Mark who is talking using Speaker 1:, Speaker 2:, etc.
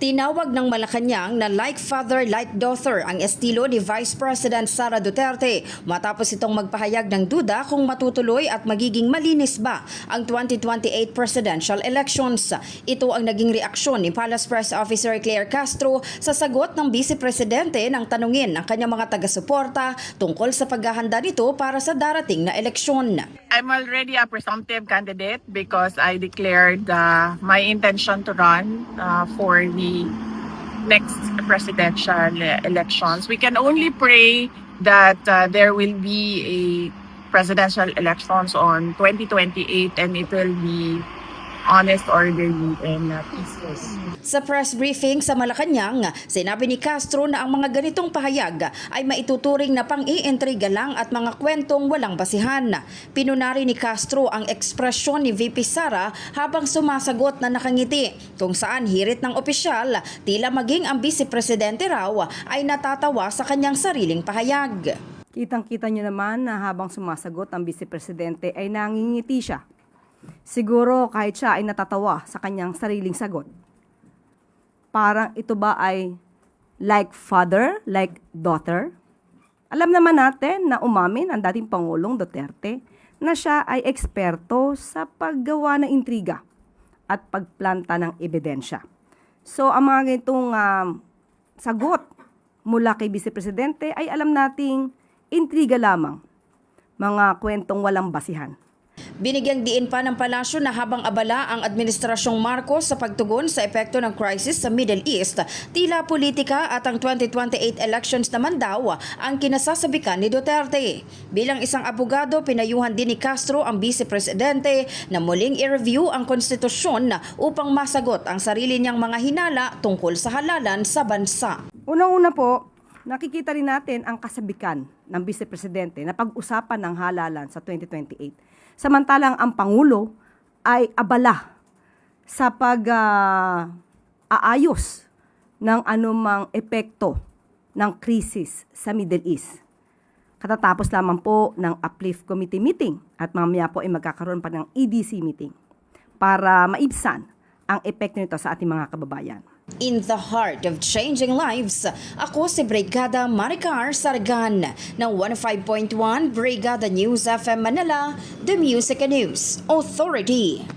Speaker 1: Tinawag ng Malacanang na like father, like daughter ang estilo ni Vice President Sara Duterte matapos itong magpahayag ng duda kung matutuloy at magiging malinis ba ang 2028 presidential elections. Ito ang naging reaksyon ni Palace Press Officer Claire Castro sa sagot ng Vice Presidente ng tanungin ng kanyang mga taga-suporta tungkol sa paghahanda nito para sa darating na eleksyon.
Speaker 2: I'm already a presumptive candidate because I declared my intention to run for the next presidential elections. We can only pray that there will be a presidential elections on 2028 and it will be honest, orderly, and peaceful.
Speaker 1: Sa press briefing sa Malacanang, sinabi ni Castro na ang mga ganitong pahayag ay maituturing na pang-iintriga lang at mga kwentong walang basihan. Pinunari ni Castro ang ekspresyon ni VP Sara habang sumasagot na nakangiti, kung saan hirit ng opisyal, tila maging ang Vice Presidente raw ay natatawa sa kanyang sariling pahayag.
Speaker 3: Kitang-kita niyo naman na habang sumasagot ang Vice Presidente ay nangingiti siya. Siguro kahit siya ay natatawa sa kanyang sariling sagot. Parang ito ba ay like father, like daughter? Alam naman natin na umamin ang dating Pangulong Duterte na siya ay eksperto sa paggawa ng intriga at pagplanta ng ebidensya. So ang mga ganitong sagot mula kay Vice Presidente ay alam nating intriga lamang, mga kwentong walang basihan.
Speaker 1: Binigyang diin pa ng palasyo na habang abala ang Administrasyong Marcos sa pagtugon sa epekto ng crisis sa Middle East, tila politika at ang 2028 elections naman daw ang kinasasabikan ni Duterte. Bilang isang abogado, pinayuhan din ni Castro ang Vice Presidente na muling i-review ang konstitusyon upang masagot ang sarili niyang mga hinala tungkol sa halalan sa bansa.
Speaker 3: Unang-una po, nakikita rin natin ang kasabikan ng Vice Presidente na pag-usapan ng halalan sa 2028. Samantalang ang Pangulo ay abala sa pag-aayos ng anumang epekto ng krisis sa Middle East. Katatapos lamang po ng Uplift Committee meeting at mamaya po ay magkakaroon pa ng EDC meeting para maibsan ang epekto nito sa ating mga kababayan.
Speaker 1: In the heart of changing lives, ako si Brigada Maricar Sargan ng 105.1 Brigada News FM Manila, The Music and News Authority.